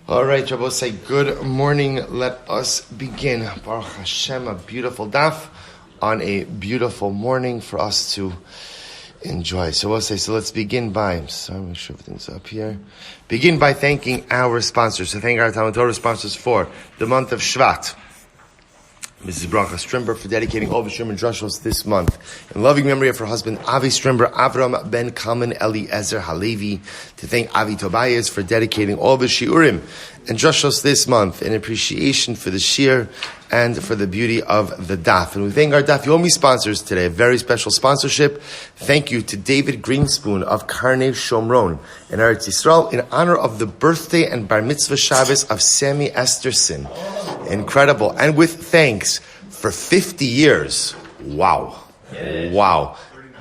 All right, Rabbi, say good morning. Let us begin. Baruch Hashem, a beautiful daf on a beautiful morning for us to enjoy. So let's begin by, make sure everything's up here. Begin by thanking our sponsors. So thank our TALMUD Torah sponsors for the month of Shvat. Mrs. Bracha Strimber for dedicating all the Shrimber drushos this month. In loving memory of her husband, Avi Strimber, Avraham ben Kálman Eliezer Halevi. To thank Avi Tobias for dedicating all the shiurim and drushos this month in appreciation for the shiur and for the beauty of the daf. And we thank our Daf Yomi sponsors today, a very special sponsorship. Thank you to David Greenspon of Karnei Shomron in Eretz Yisrael in honor of the birthday and bar mitzvah Shabbos of Sammy Esterson. Incredible. And with thanks for 50 years. Wow.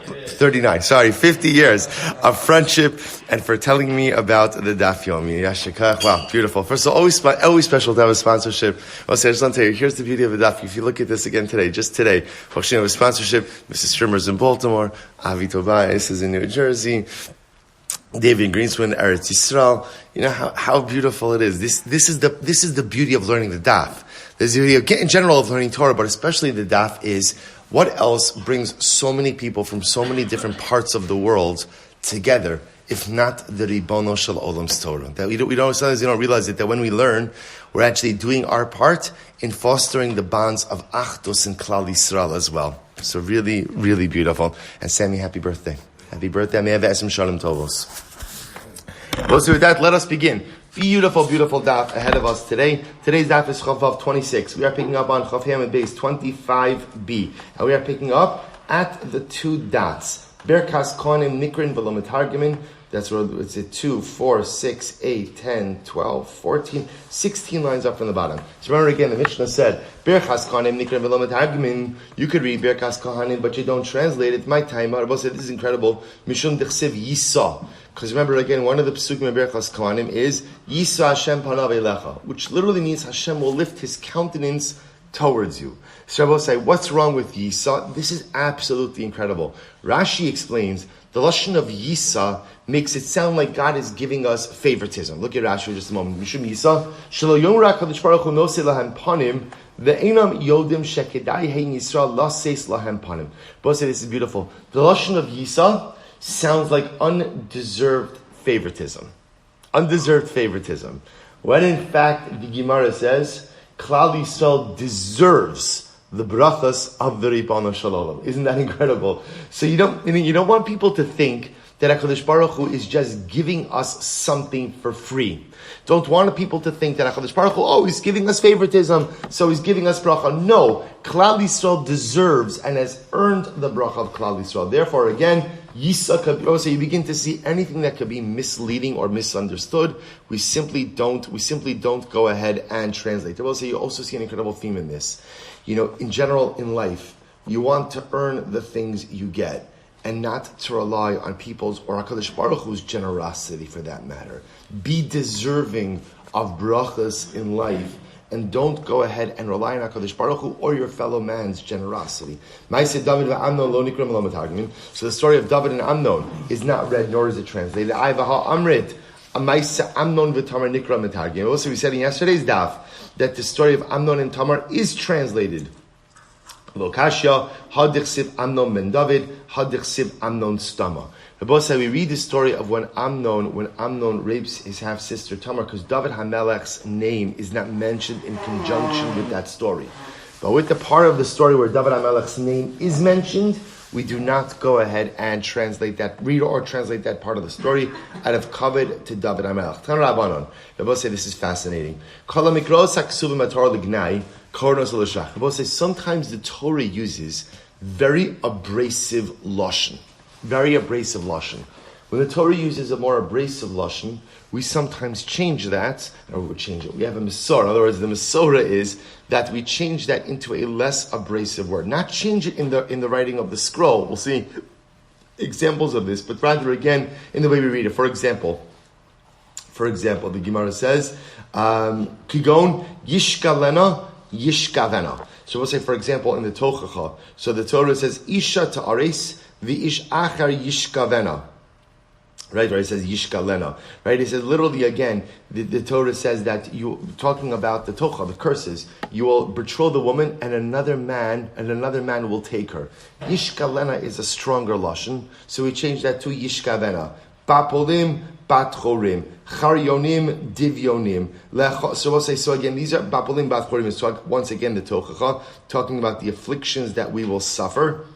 50 years of friendship and for telling me about the Daf Yomi. Yashikach. Wow, beautiful. First of all, always special to have a sponsorship. I just want to tell you, here's the beauty of the Daf. If you look at this again today, just today, a sponsorship, Mrs. Strimber's in Baltimore, Avi Tobias is in New Jersey, David Greenspon, Eretz Yisrael. You know how beautiful it is. This is the beauty of learning the daf. There's the beauty in general of learning Torah, but especially the daf is what else brings so many people from so many different parts of the world together, if not the Ribono Shel Olam's Torah. That sometimes you don't realize it, that when we learn, we're actually doing our part in fostering the bonds of Achdus and Klal Yisrael as well. So really, really beautiful. And Sammy, happy birthday. Happy birthday. May have Esem Shalom Tovos. So with that, let us begin. Beautiful, beautiful daf ahead of us today. Today's daf is Chavav 26. We are picking up on Chav Hamid base 25b. And we are picking up at the two dots. Berkas Kohanim Nikrin V'lo Metargemin. That's where it's a 2, 4, 6, 8, 10, 12, 14, 16 lines up from the bottom. So remember again, the Mishnah said, Berkas Kohanim Nikrin V'lo Metargemin. You could read Berkas Kohanim, but you don't translate it. My time, Rabbi said, this is incredible. Mishum Dechsev Yisa. Because remember again, one of the Pesukim of Berkas Kohanim is Yisa Hashem Panav Elecha, which literally means Hashem will lift His countenance towards you. So Rabbi say, what's wrong with Yisa? This is absolutely incredible. Rashi explains, the lashon of Yisa makes it sound like God is giving us favoritism. Look at Rashi for just a moment. Mishum Yisa, Shelo Yomra Kadosh Baruch Hu Nosei Lahem Panim, Ve'enam Yodim Shekedai Hein Yisrael Laseis Lahem Panim. Both say this is beautiful. The lashon of Yisa sounds like undeserved favoritism. Undeserved favoritism. When in fact, the Gemara says, Klal Yisrael deserves the brachas of the Ribono Shel Olam. Isn't that incredible? So you don't want people to think that HaKadosh Baruch Hu is just giving us something for free. Don't want people to think that HaKadosh Baruch Hu, he's giving us favoritism, so he's giving us bracha. No, Klal Yisrael deserves and has earned the bracha of Klal Yisrael. Therefore, again, Yisa, so you begin to see anything that could be misleading or misunderstood. We simply don't go ahead and translate. You also see an incredible theme in this. In general, in life, you want to earn the things you get, and not to rely on people's or HaKadosh Baruch Hu's generosity for that matter. Be deserving of brachas in life, and don't go ahead and rely on HaKadosh Baruch Hu or your fellow man's generosity. So the story of David and Amnon is not read, nor is it translated. Also, we said in yesterday's daf that the story of Amnon and Tamar is translated. Lokashya, Hadichsiv Amnon ben David, Hadichsiv Amnon Stama. Rabbi said we read the story of when Amnon rapes his half-sister Tamar, because David HaMelech's name is not mentioned in conjunction with that story. But with the part of the story where David HaMelech's name is mentioned, we do not go ahead and read or translate that part of the story out of kavod to David HaMelech. Tan Rabbanon. Rabbi said this is fascinating. Rabbi says sometimes the Torah uses very abrasive lashon. When the Torah uses a more abrasive lashon, we sometimes change that, or we change it. We have a Masorah. In other words, the Masorah is that we change that into a less abrasive word. Not change it in the writing of the scroll. We'll see examples of this, but rather again in the way we read it. For example, the Gemara says, Kigon Yishkalena Yishkavena. So we'll say, for example, in the Tochacha, so the Torah says, Isha ta'ares v'ish achar yishkavena. Right, where it says Yishkalena. Right, it says literally again, the Torah says that you talking about the tocha, the curses. You will betroth the woman, and another man will take her. Yishkalena is a stronger lashon, so we changed that to Yishkavena. Bapolim, batchorim, charyonim, divyonim. So we'll say, so again, these are bapolim, batchorim. Is once again the tochacha, talking about the afflictions that we will suffer.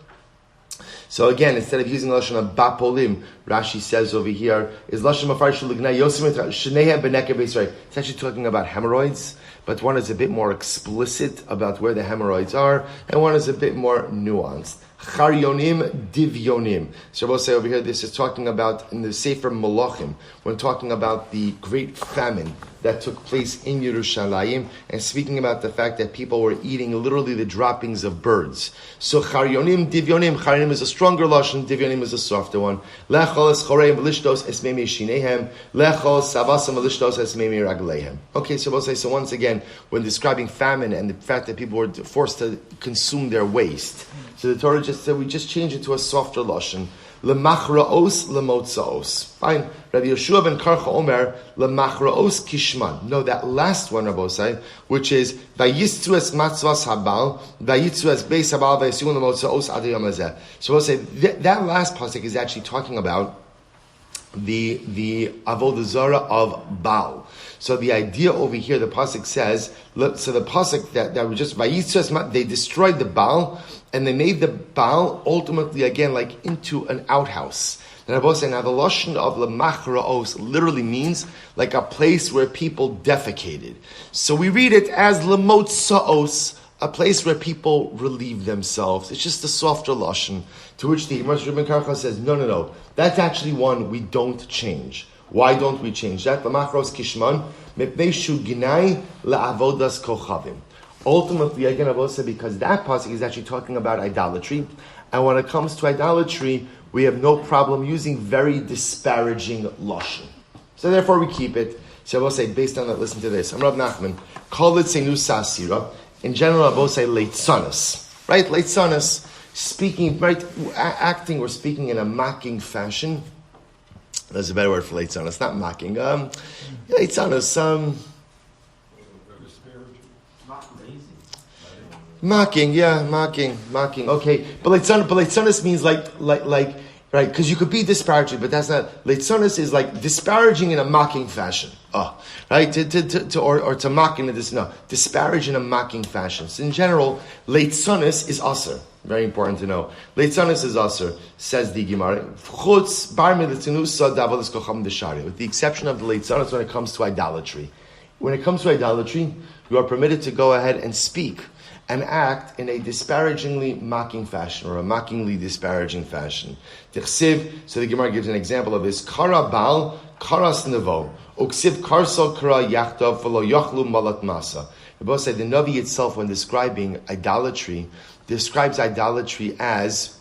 So again, instead of using lashon of bapolim, Rashi says over here is lashon mafarshul lignai yosim shnehem benekeh beisray. It's actually talking about hemorrhoids, but one is a bit more explicit about where the hemorrhoids are, and one is a bit more nuanced. Charyonim, divyonim. So we'll say over here, this is talking about in the Sefer Malachim, when talking about the great famine that took place in Yerushalayim, and speaking about the fact that people were eating literally the droppings of birds. So charyonim, divyonim. Charyonim is a stronger lashon, divyonim is a softer one. Lechol es choreim v'lishtos es meimi shinehem. Lechol savasam v'lishtos es meimi ragleihem. Okay, so we'll say, so once again, when describing famine and the fact that people were forced to consume their waste, so the Torah just said, we just change it to a softer lashon. Lemachraos lemotzaos. Fine. Rabbi Yeshua ben Karcha Omer lemachraos kishman. No, that last one, Rabosai, which is vayitzu es matzvas habal, vayitzu es beis habal, vayisun lemotzaos adiyam hazeh. So we'll say that last pasuk is actually talking about the avodah zarah of Baal. So the idea over here, the pasuk says, so the pasuk that we just vayitzu, they destroyed the Baal, and they made the Baal ultimately again like into an outhouse. And Rabbi saying now the lashon of lemachraos literally means like a place where people defecated. So we read it as lemotzaos, a place where people relieve themselves. It's just a softer lashon. To which the Imam Rabbi Karcha says, no. That's actually one we don't change. Why don't we change that? Lemachraos kishman mepnei shu ginai le'avodas kochavim. Ultimately, again, I will say because that pasuk is actually talking about idolatry, and when it comes to idolatry, we have no problem using very disparaging lashon. So therefore, we keep it. So I will say, based on that, listen to this. I'm Rav Nachman. Call it senu sasira. In general, I will say leitzanas. Right, leitzanas, speaking, right, acting or speaking in a mocking fashion. There's a better word for leitzanas, not mocking. Leitzanas. Mocking. Okay, but leitzanis means like, right? Because you could be disparaging, but that's not. Leitzanis is like disparaging in a mocking fashion. Right? To mock in this, no, disparage in a mocking fashion. So in general, leitzanis is aser. Very important to know. Leitzanis is aser, says the Gemara. Chutz bar militzinusa davalis kocham deshari. With the exception of the leitzanis when it comes to idolatry. When it comes to idolatry, you are permitted to go ahead and speak and act in a disparagingly mocking fashion, or a mockingly disparaging fashion. Tichsiv, so the Gemara gives an example of this. Kara bal, karas nevo, uksiv karso kara yachtav, v'lo yochlu malat masa. The Bible said the Navi itself, when describing idolatry, describes idolatry as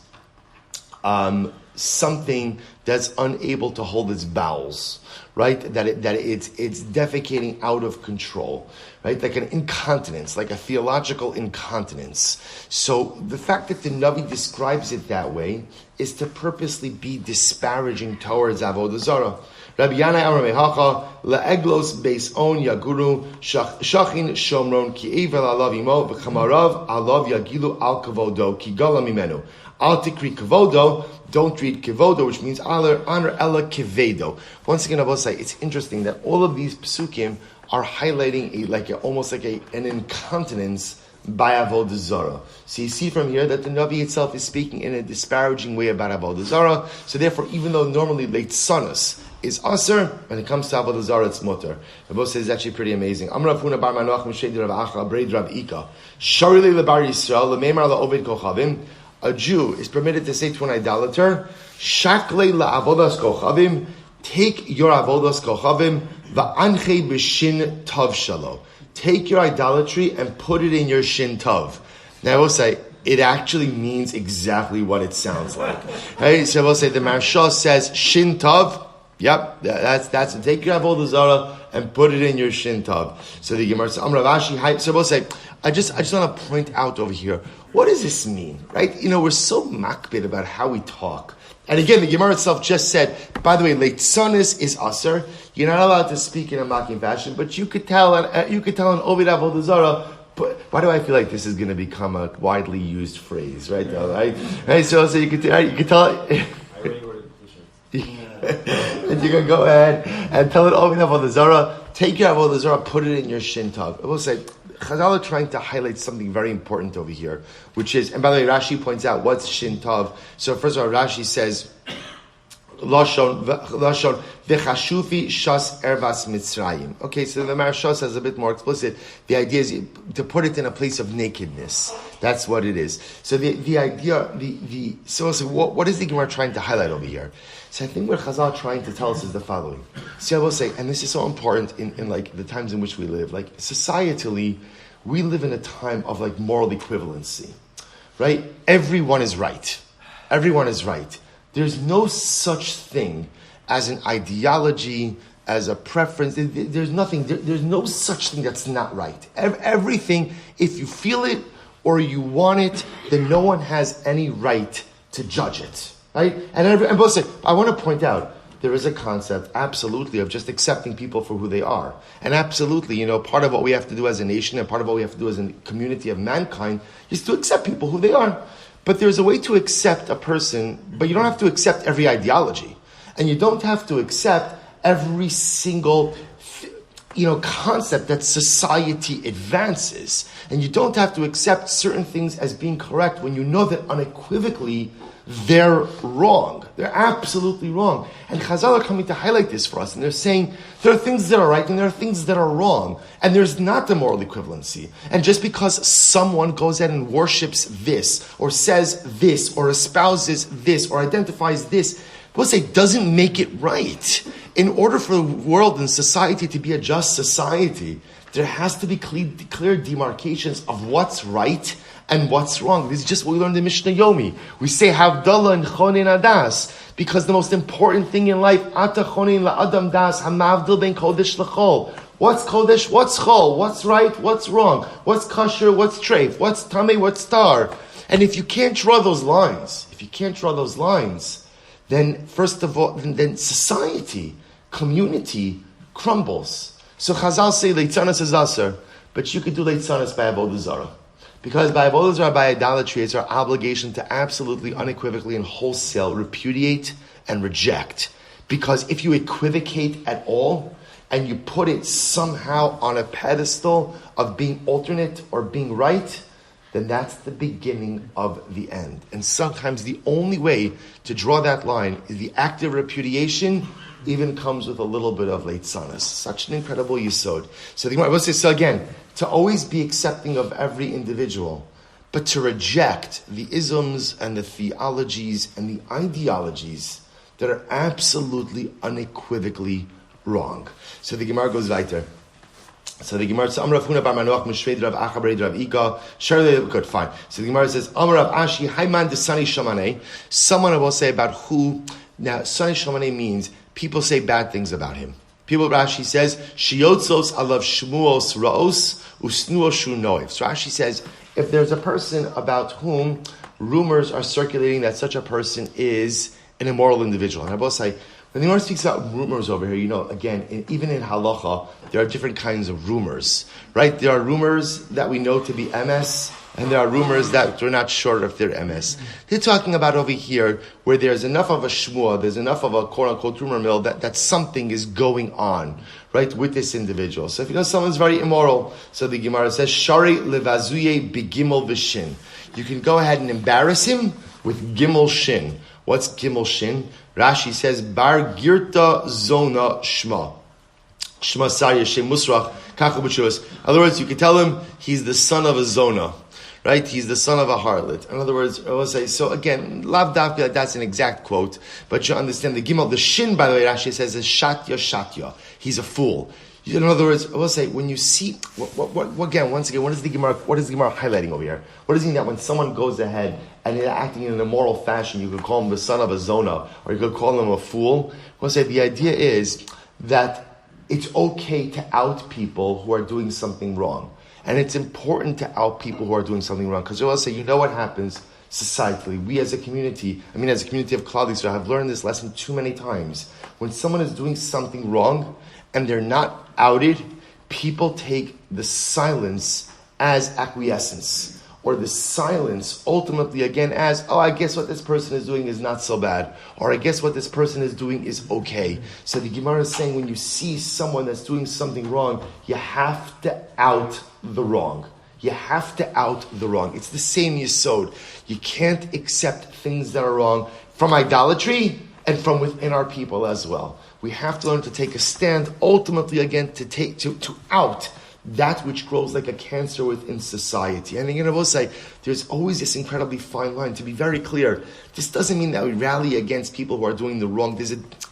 something that's unable to hold its bowels, right? That it's defecating out of control, right? Like an incontinence, like a theological incontinence. So the fact that the Navi describes it that way is to purposely be disparaging towards avodah zarah. Rabbi Yanai Amar Mehacha leeglos beis on yaguru shachin shomron ki evel alav imo v'chamarav alav yagilu al kavodo ki gala mimenu. Al tikri kavodo, don't read kivodo, which means honor ella kivedo. Once again, I will say it's interesting that all of these psukim are highlighting almost like an incontinence by avodah zarah. So you see from here that the Navi itself is speaking in a disparaging way about avodah zarah. So therefore, even though normally leitzanos is aser, when it comes to avodah zarah, it's mutter. The boss says it's actually pretty amazing. Amar Rav Huna bar Manoach Mishei Rav Acha Breid Rav Ika Sharili lebar Yisrael lemeimar laoved kochavim. A Jew is permitted to say to an idolater, Shakle la'avodas kochavim, take your avodas kochavim, va'anche b'shin tov shalo. Take your idolatry and put it in your shin tov. Now I will say, it actually means exactly what it sounds like. Right? So I will say, the Maharsha says, shin tov, yep, that's it. Take your avodah zarah and put it in your shin tov. So the Gemara says, Amravashi, so I will say, I just want to point out over here, what does this mean, right? We're so makbid about how we talk And again, the Gemara itself just said, by the way, leitzonis is aser. You're not allowed to speak in a mocking fashion, but you could tell an Ovid Avodah Zarah. But why do I feel like this is going to become a widely used phrase, right? Yeah. Right? So you could tell. I already ordered the t-shirts. And you can go ahead and tell it Ovid Avodah Zarah. Take your Avodah Zarah, put it in your shin tov. I will say, Chazal are trying to highlight something very important over here, which is, and by the way, Rashi points out what's shin tov. So first of all, Rashi says, Lashon v'chashufi shas ervas Mitzrayim. Okay, so the Maharsha says a bit more explicit. The idea is to put it in a place of nakedness. That's what it is. So the idea, so what is the Gemara trying to highlight over here? So I think what Chazal are trying to tell us is the following. See, I will say, and this is so important in like the times in which we live. Like societally, we live in a time of like moral equivalency, right? Everyone is right. Everyone is right. There's no such thing as an ideology, as a preference. There's nothing. There's no such thing that's not right. Everything, if you feel it or you want it, then no one has any right to judge it. Right? And both say, I want to point out, there is a concept, absolutely, of just accepting people for who they are. And absolutely, part of what we have to do as a nation and part of what we have to do as a community of mankind is to accept people who they are. But there's a way to accept a person, but you don't have to accept every ideology. And you don't have to accept every single concept that society advances. And you don't have to accept certain things as being correct when you know that unequivocally they're wrong. They're absolutely wrong. And Chazal are coming to highlight this for us. And they're saying there are things that are right and there are things that are wrong. And there's not the moral equivalency. And just because someone goes out and worships this, or says this, or espouses this, or identifies this, we'll say doesn't make it right. In order for the world and society to be a just society, there has to be clear demarcations of what's right and what's wrong. This is just what we learned in Mishnah Yomi. We say Havdalah and Chonin Adas, because the most important thing in life, Ata Chonin la'adam das, hamavdil ben kodesh l'chol. What's kodesh? What's chol? What's right? What's wrong? What's kasher? What's treif? What's tamei? What's tar? And if you can't draw those lines, then first of all, then society, community crumbles. So Chazal say leitzanas is aser, but you could do leitzanas by avodah zarah. Because by avodah zarah, by idolatry, it's our obligation to absolutely, unequivocally, and wholesale repudiate and reject. Because if you equivocate at all, and you put it somehow on a pedestal of being alternate or being right, then that's the beginning of the end. And sometimes the only way to draw that line is the active repudiation, even comes with a little bit of leitzanas. Such an incredible yisod. So the Gemara will say, so again, to always be accepting of every individual, but to reject the isms and the theologies and the ideologies that are absolutely unequivocally wrong. So the Gemara goes weiter. So the Gemara says, Amar Rav Huna bar Manoach Mishved Rav Acha bar Rav Ika. Surely, good, fine. So the Gemara says, Amar Rav Ashi Hayman de Sani Shomanei. Someone will say about who. Now, Sani Shomanei means people say bad things about him. People, Rashi says, Shiyotzos alav shmuos raos usnuos shu noif. So Rashi says, if there's a person about whom rumors are circulating that such a person is an immoral individual. And I both say, when the Gemara speaks about rumors over here, again, even in halacha, there are different kinds of rumors, right? There are rumors that we know to be MS, and there are rumors that we're not sure if they're MS. They're talking about over here where there's enough of a shmua, there's enough of a quote-unquote rumor mill that something is going on, right, with this individual. So if you know someone's very immoral, so the Gemara says, Shari levazuye bigimel v'shin. You can go ahead and embarrass him with gimel shin. What's gimel shin? Rashi says, Bar Girta Zona Shma. Shma Sarya Shem Musrach, Kachu B'Shus. In other words, you can tell him he's the son of a Zona. Right? He's the son of a harlot. In other words, I will say, so again, Lav Davka, that's an exact quote, but you understand the Gimel, the Shin, by the way, Rashi says, is Shatya. He's a fool. In other words, I will say, when you see, once again, what is the Gemara highlighting over here? What does it mean that when someone goes ahead and they're acting in an immoral fashion, you could call him the son of a Zona, or you could call him a fool? I will say, the idea is that it's okay to out people who are doing something wrong. And it's important to out people who are doing something wrong. Because I will say, what happens? societally, we as a community, as a community of Klal Yisrael, have learned this lesson too many times. When someone is doing something wrong and they're not outed, people take the silence as acquiescence. Or the silence ultimately again as, I guess what this person is doing is not so bad. Or I guess what this person is doing is okay. So the Gemara is saying when you see someone that's doing something wrong, you have to out the wrong. You have to out the wrong. It's the same yesod. You can't accept things that are wrong from idolatry and from within our people as well. We have to learn to take a stand ultimately again to out that which grows like a cancer within society. And again, I will say, there's always this incredibly fine line. To be very clear, this doesn't mean that we rally against people who are doing the wrong.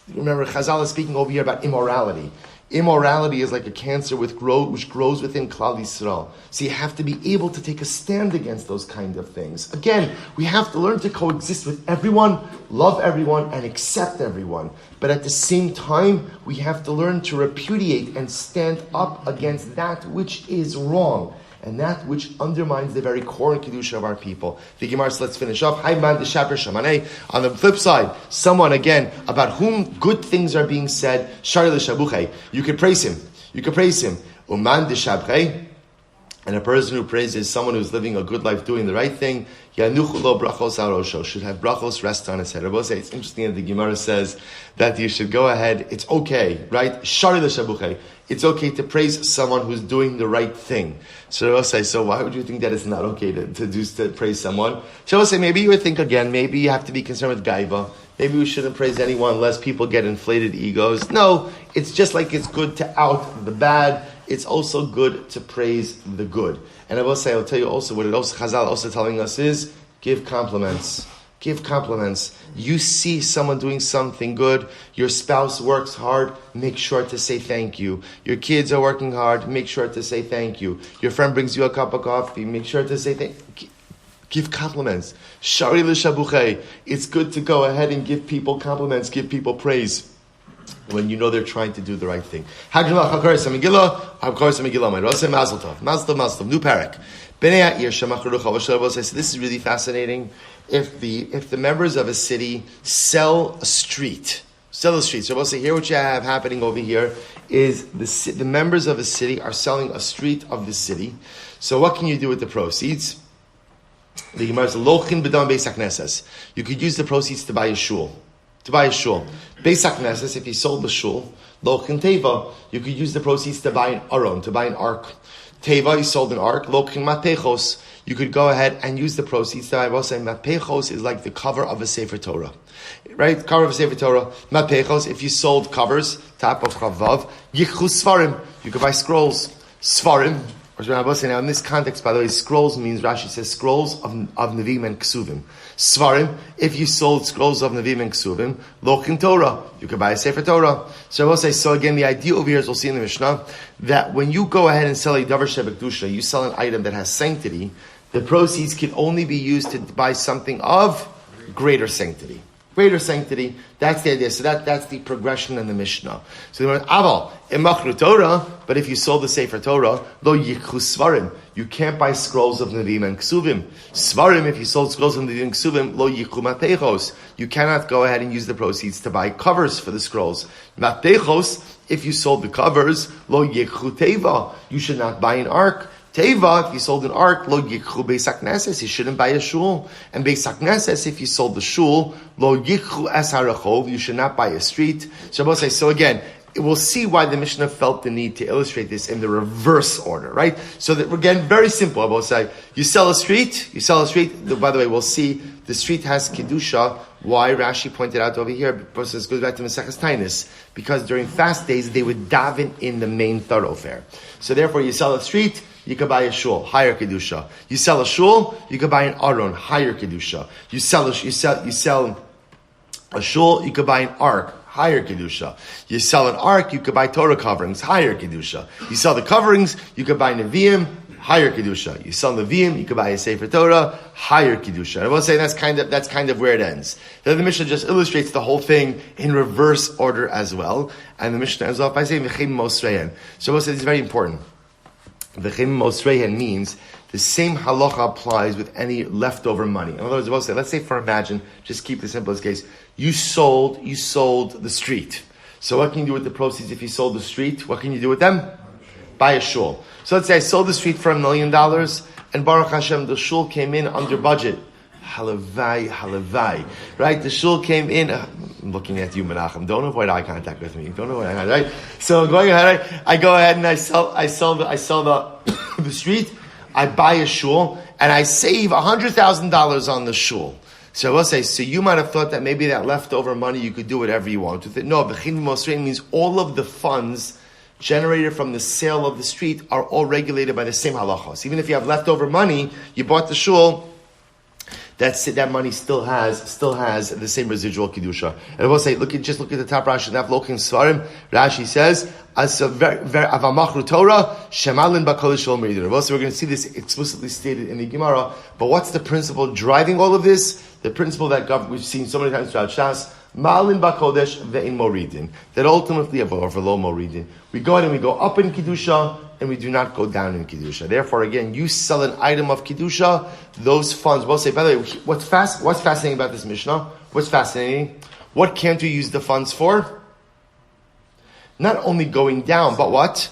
Remember, Chazal is speaking over here about immorality. Immorality is like a cancer which grows within Klal Yisrael. So you have to be able to take a stand against those kind of things. Again, we have to learn to coexist with everyone, love everyone, and accept everyone. But at the same time, we have to learn to repudiate and stand up against that which is wrong and that which undermines the very core and kedusha of our people. The Gemara, let's finish up. On the flip side, someone again about whom good things are being said. You can praise him. Uman de and a person who praises someone who's living a good life, doing the right thing, should have brachos rest on his head. It's interesting that the Gemara says that you should go ahead. It's okay, right? It's okay to praise someone who's doing the right thing. So why would you think that it's not okay to praise someone? Maybe you would think again, maybe you have to be concerned with gaiva. Maybe we shouldn't praise anyone unless people get inflated egos. No, it's just like it's good to out the bad. It's also good to praise the good. And I'll tell you also, what Chazal also telling us is, give compliments. Give compliments. You see someone doing something good, your spouse works hard, make sure to say thank you. Your kids are working hard, make sure to say thank you. Your friend brings you a cup of coffee, make sure to say thank you. Give compliments. Shari l'shabuchei. It's good to go ahead and give people compliments, give people praise when you know they're trying to do the right thing. New parak. So this is really fascinating. If the members of a city sell a street. So here what you have happening over here is the members of a city are selling a street of the city. So what can you do with the proceeds? The Gemara says, "Lochin b'dam beis hakneses." You could use the proceeds to buy a shul. Beis hakneses, if you sold the shul, lochin teva, you could use the proceeds to buy an aron, to buy an ark. Teva, you sold an ark. Lochin matechos, you could go ahead and use the proceeds to buy. I will say matechos is like the cover of a Sefer Torah, right? Cover of a Sefer Torah. Matechos, if you sold covers, top of chavav, yichchu svarim, you could buy scrolls. Svarim. Now, in this context, by the way, scrolls means, Rashi says, scrolls of Nevi'im and Ksuvim. Svarim, if you sold scrolls of Nevi'im and Ksuvim, Lochin Torah, you could buy a Sefer Torah. So I will say, so again, the idea over here, as we'll see in the Mishnah, that when you go ahead and sell a Davar Shebekdusha, you sell an item that has sanctity, the proceeds can only be used to buy something of greater sanctity. Greater sanctity, that's the idea. So that's the progression in the Mishnah. So the Aval, imachru Torah, but if you sold the Sefer Torah, lo yikhu svarim, you can't buy scrolls of Nevi'im and Ksuvim. Svarim, if you sold scrolls of Nevi'im and Ksuvim, lo yikhu matechos, you cannot go ahead and use the proceeds to buy covers for the scrolls. Matechos, if you sold the covers, lo yikhu teva, you should not buy an ark. Teva, if you sold an ark, lo yikhu beis hakneses, you shouldn't buy a shul. And beis hakneses, if you sold the shul, lo yikhu es harachov, you should not buy a street. So again, we'll see why the Mishnah felt the need to illustrate this in the reverse order, right? So that, again, very simple. I will say, you sell a street. By the way, we'll see the street has kedusha. Why Rashi pointed out over here, because this goes back to Maseches Tainis, because during fast days they would daven in the main thoroughfare. So therefore, you sell a street, you could buy a shul, higher kedusha. You sell a shul, you could buy an aron, higher kedusha. You sell a shul, you could buy an ark, higher kedusha. You sell an ark, you could buy Torah coverings, higher kedusha. You sell the coverings, you could buy nevi'im, higher kedusha. You sell nevi'im, you could buy a Sefer Torah, higher kedusha. I will say that's kind of where it ends. Then the Mishnah just illustrates the whole thing in reverse order as well. And the Mishnah ends off by saying v'cheim mosrein. So I will say this is very important. V'chein mosreihen means the same halacha applies with any leftover money. In other words, we'll say, let's say just keep the simplest case. You sold the street. So what can you do with the proceeds if you sold the street? What can you do with them? Buy a shul. So let's say I sold the street for $1 million, and Baruch Hashem, the shul came in under budget. Halavai. Right? The shul came in. I'm looking at you, Menachem. Don't avoid eye contact with me. Don't avoid eye contact, right? So going ahead, right? I go ahead and I sell the street. I buy a shul and I save $100,000 on the shul. So I will say, so you might have thought that maybe that leftover money you could do whatever you want with it. No, B'chin Mosrein means all of the funds generated from the sale of the street are all regulated by the same halachos. Even if you have leftover money, you bought the shul, that money still has the same residual kedusha. And I will say, look at the top Rashi. Rashi says, "Avamachru Torah shemalin bakolish shel meridim." Also, we're going to see this explicitly stated in the Gemara. But what's the principle driving all of this? The principle that we've seen so many times throughout Shas. Malin bakodesh ve'in moridin. That ultimately, or below moridin, we go ahead and we go up in kedusha, and we do not go down in kedusha. Therefore, again, you sell an item of kedusha, those funds. We'll say, by the way, what's fascinating about this Mishnah? What's fascinating? What can't we use the funds for? Not only going down, but what?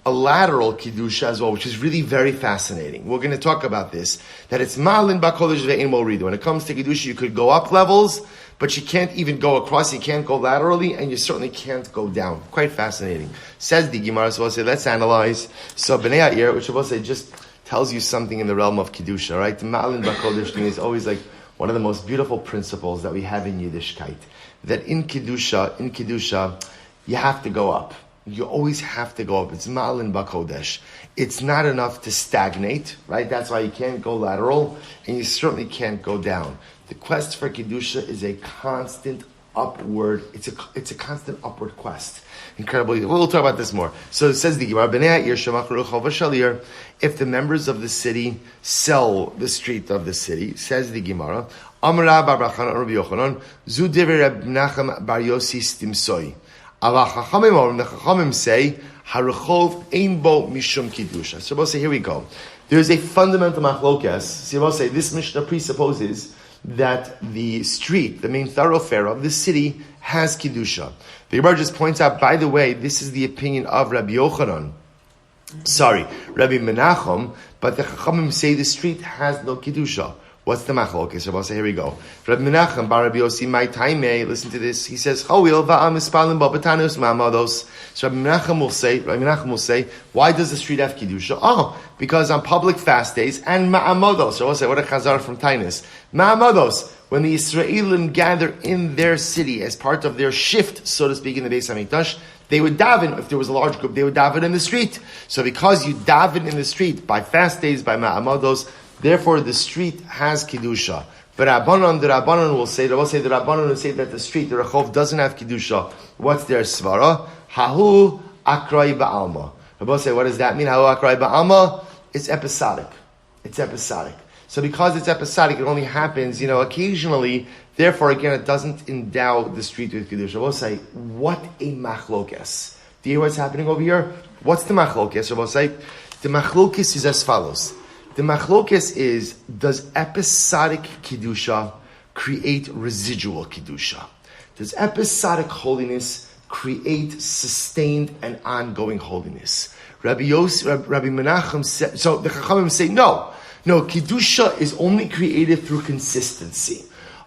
A lateral kedusha as well, which is really very fascinating. We're going to talk about this. That it's malin bakodesh ve'in moridin. When it comes to kedusha, you could go up levels, but you can't even go across, you can't go laterally, and you certainly can't go down. Quite fascinating. Says the Gemara, so we'll say, let's analyze. So Bnei Ha'ir, which we'll say just tells you something in the realm of Kedusha, right? The Ma'alin B'Kodesh thing is always like one of the most beautiful principles that we have in Yiddishkeit. That in Kedusha, you have to go up. You always have to go up. It's Ma'alin B'Kodesh. It's not enough to stagnate, right? That's why you can't go lateral, and you certainly can't go down. The quest for Kedusha is a constant upward, it's a constant upward quest. Incredible. We'll talk about this more. So it says the Gemara, if the members of the city sell the street of the city, says the Gemara, Amra bar Rabbi Yochanan, Zu dever Reb Nachem bar Yossi stimsoi. Ava Chachamim say, Harachov ein bo mishum Kedusha. So we'll say, here we go. There's a fundamental machlokas. So we'll say, this Mishnah presupposes that the street, the main thoroughfare of the city, has Kedusha. The Gemara just points out, by the way, this is the opinion of Rabbi Yochanan. Rabbi Menachem, but the Chachamim say the street has no Kedusha. What's the machlokes? So here we go. Rabbi Menachem bar Rabbi Yossi my time. Listen to this. He says, "Chawil va'am ispalim ba'batanus ma'amados." So Rabbi Menachem will say, why does the street have kedusha? Oh, because on public fast days and ma'amados. So we'll say, what a chazar from Tainus. Ma'amados, when the Israelim gather in their city as part of their shift, so to speak, in the Beis Hamikdash, they would daven. If there was a large group, they would daven in the street. So because you daven in the street by fast days, by ma'amados, therefore, the street has kedusha. But the Rabbanon will say that the street, the Rechov, doesn't have kedusha. What's their svara? Hahu akrai ba'alma. Rabbanon say, what does that mean? Hahu akrai ba'alma? It's episodic. So because it's episodic, it only happens, occasionally. Therefore, again, it doesn't endow the street with kedusha. Rabbanon say, what a machlokes. Do you hear what's happening over here? What's the machlokes? Rabbanon say, the machlokes is as follows. The machlokes is, does episodic kedusha create residual kedusha? Does episodic holiness create sustained and ongoing holiness? Rabbi Menachem said, so the Chachamim say, no, kedusha is only created through consistency.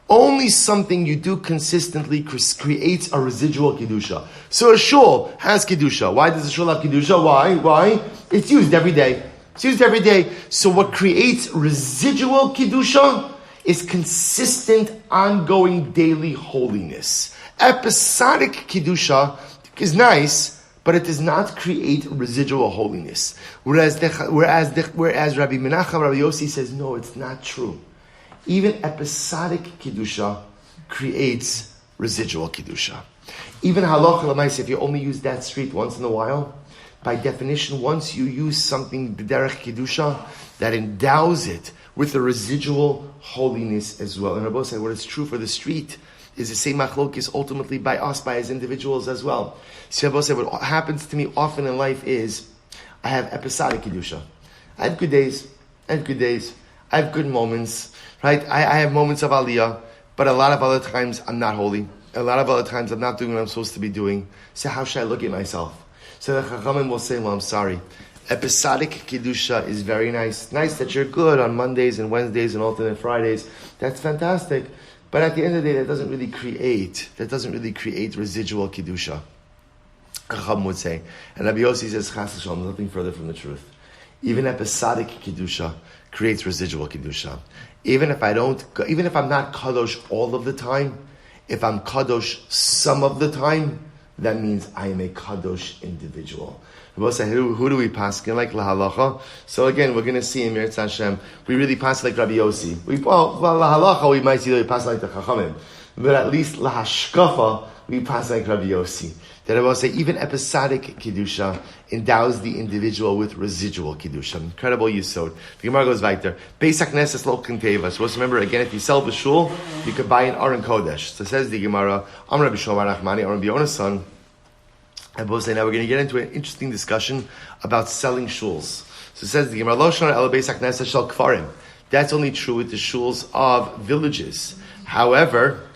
Only something you do consistently creates a residual kedusha. So a shul has kedusha. Why does a shul have kedusha? Why? It's used every day. So what creates residual kedusha is consistent, ongoing, daily holiness. Episodic kedusha is nice, but it does not create residual holiness. Whereas Rabbi Menachem, Rabbi Yossi says, no, it's not true. Even episodic kedusha creates residual kedusha. Even halacha l'maisa, if you only use that street once in a while, by definition, once you use something, the derech kedusha, that endows it with a residual holiness as well. And Rabbi said, what is true for the street is the same machlokes ultimately by us, by as individuals as well. So Rabbi said, what happens to me often in life is, I have episodic kedusha. I have good days, and good days. I have good moments, right? I have moments of aliyah, but a lot of other times I'm not holy. A lot of other times I'm not doing what I'm supposed to be doing. So how should I look at myself? So the Chachamim will say, well, I'm sorry. Episodic kedusha is very nice. Nice that you're good on Mondays and Wednesdays and alternate Fridays. That's fantastic. But at the end of the day, that doesn't really create residual kedusha. Chacham would say, and Rabbi Yossi says, Chas V'Shalom, nothing further from the truth. Even episodic kedusha creates residual kedusha. Even if I'm not kadosh all of the time, if I'm kadosh some of the time, that means I am a kadosh individual. We'll say, who do we pass? Like lahalacha. So again, we're going to see in Mirz Hashem, we really pass like Rabbi Yossi. Lahalacha, we might see that we pass like the Chachamim. But at least lahashkafa, we pass like Rabbi Yossi. That I will say, even episodic kedusha endows the individual with residual kedusha. Incredible yisod. The Gemara goes right there. Beis HaKnesses lo k'nteva. So let's remember again, if you sell the shul, you could buy an Aron Kodesh. So says the Gemara, Am Rabbi Shlomo Rachmani, Am Rabbi Yonasan. And both say now we're going to get into an interesting discussion about selling shuls. So it says the Gemara, Lo shana el Beis HaKnesses shel kfarim. That's only true with the shuls of villages. However,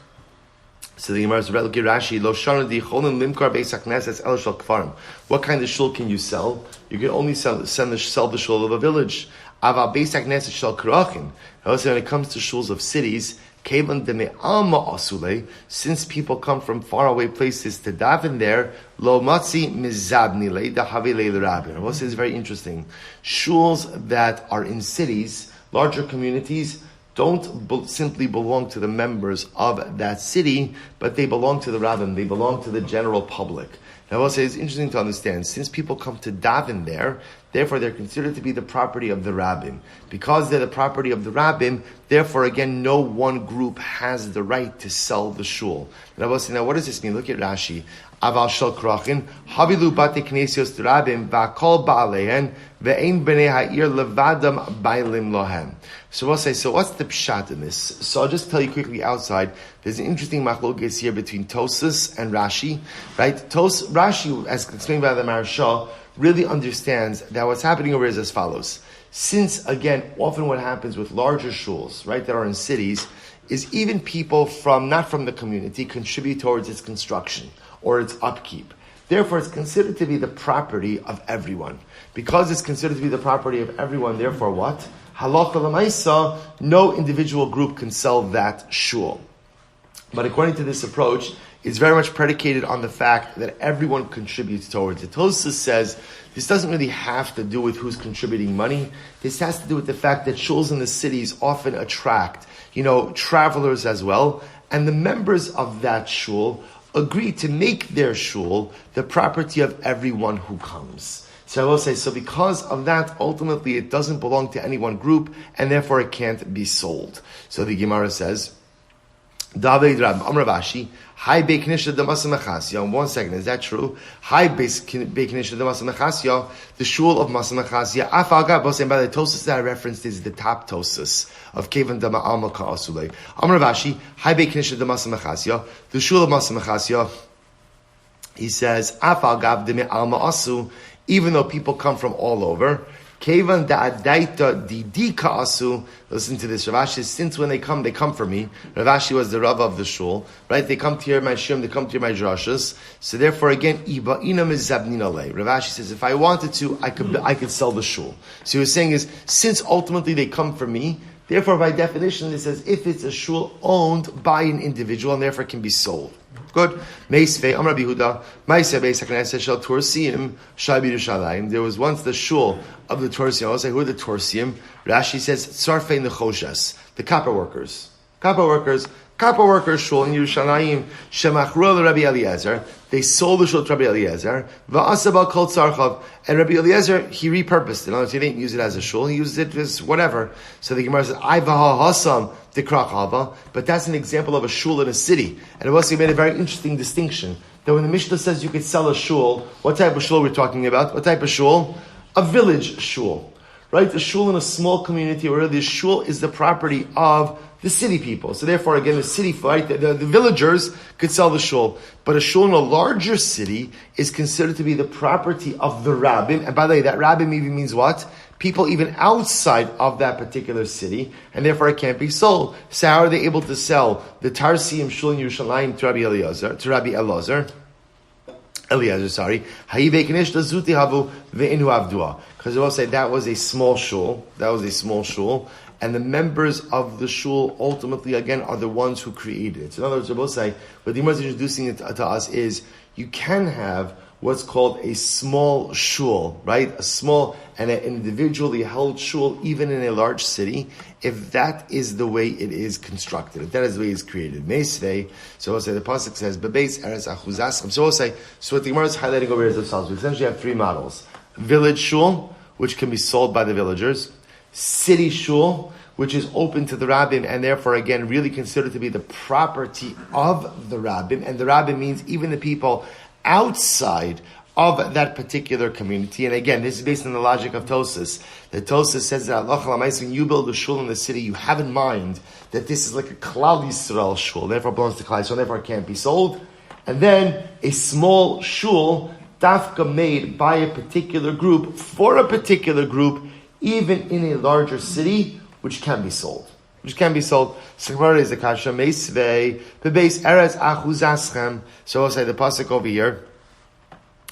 so the Gemara says, Rashi, Lo shana di cholim limkar Beis HaKnesses el shel kfarim. What kind of shul can you sell? You can only sell the shul of a village. Aval Beis HaKnesses shel krachin. Also, when it comes to shuls of cities, since people come from faraway places to daven there, lo matzi mizabni le dahavile l'rabbi. What is very interesting. Shuls that are in cities, larger communities, don't simply belong to the members of that city, but they belong to the rabbin. They belong to the general public. Now, I will say it's interesting to understand. Since people come to daven there, therefore they're considered to be the property of the rabbin. Because they're the property of the rabbin, therefore again, no one group has the right to sell the shul. And I will say, now what does this mean? Look at Rashi. Aval shel krachin, havilu bate knesios rabbim, va'kol ba'aleihen, ve'ein b'nei ha'ir levadam bailim lohem. So we'll say, so what's the pshat in this? So I'll just tell you quickly outside, there's an interesting machlokes here between Tosas and Rashi, right? Rashi, as explained by the Maharsha, really understands that what's happening over here is as follows. Since, again, often what happens with larger shuls, right, that are in cities, is even people not from the community contribute towards its construction or its upkeep. Therefore, it's considered to be the property of everyone. Because it's considered to be the property of everyone, therefore what? Halacha l'maisa, no individual group can sell that shul. But according to this approach, it's very much predicated on the fact that everyone contributes towards it. Tosfos says this doesn't really have to do with who's contributing money. This has to do with the fact that shuls in the cities often attract, travelers as well, and the members of that shul agree to make their shul the property of everyone who comes. So I will say, so because of that, ultimately it doesn't belong to any one group, and therefore it can't be sold. So the Gemara says, David Rab Amravashi, Hi Beiknisha Damasam Mechasya. 1 second, is that true? Hi Beiknisha Damasam Mechasya, the shul of Masam Mechasya. Afalga, both saying by the Tosas that I referenced is the top Tosas of Kevan Dama Alma Ka'asule. Amravashi, Hi Beiknisha Damasam Mechasya, the shul of Masam Mechasya. He says, Afalgav Demi Alma Asu, even though people come from all over. Kevan da'adaita didika asu. Listen to this. Rav Ashi says, since when they come for me. Rav Ashi was the Rav of the shul, right? They come to hear my shim, they come to hear my drashas. So therefore, again, iba'ina mizabnina lei. Rav Ashi says, if I wanted to, I could sell the shul. So he was saying is, since ultimately they come for me, therefore by definition it says if it's a shul owned by an individual and therefore can be sold. Good. Meisvei Amar Bihuda, Meisvei Beis HaKnesses shel Torsim Shai B'Yerushalayim. There was once the shul of the Torsim. I'll say who are the Torsim? Rashi says Tzarfei Nechoshes, the copper workers shul in Yerushalayim. Shemachru Rabbi Eliezer. They sold the shul to Rabbi Eliezer. Va'asabal kol tzarchav. And Rabbi Eliezer, he repurposed it. In other words, he didn't use it as a shul. He used it as whatever. So the Gemara says, I v'ha-hasam dikrachava. But that's an example of a shul in a city. And it also made a very interesting distinction. That when the Mishnah says you could sell a shul, what type of shul we're talking about? What type of shul? A village shul. right? A shul in a small community, where the shul is the property of the city people. So therefore, again, the city, right, the villagers could sell the shul. But a shul in a larger city is considered to be the property of the rabbin. And by the way, that rabbin even means what? People even outside of that particular city, and therefore it can't be sold. So how are they able to sell the Tarsiim shul in Yerushalayim to Rabbi Eلیעזر? Because they will say that was a small shul. And the members of the shul ultimately, again, are the ones who created it. So in other words, they will say, what the Gemara is introducing it to us is, you can have what's called a small shul, right? A small and an individually held shul, even in a large city, if that is the way it is constructed, if that is the way it's created. Meisvei, so we'll say, the pasuk says, Bebeis eres achuzaschem. So we'll say, so what the Gemara is highlighting over here is themselves. We essentially have three models. Village shul, which can be sold by the villagers. City shul, which is open to the rabbin, and therefore, again, really considered to be the property of the rabbin. And the rabbin means even the people outside of that particular community. And again, this is based on the logic of Tosas. The Tosas says that when you build a shul in the city, you have in mind that this is like a Klal Yisrael shul, therefore it belongs to Klal Yisrael, therefore it can't be sold. And then a small shul, dafka made by a particular group, for a particular group, even in a larger city, which can be sold. So Gemara is the kasha meisvei bebeis eretz achuzaschem. So we'll say the pasuk over here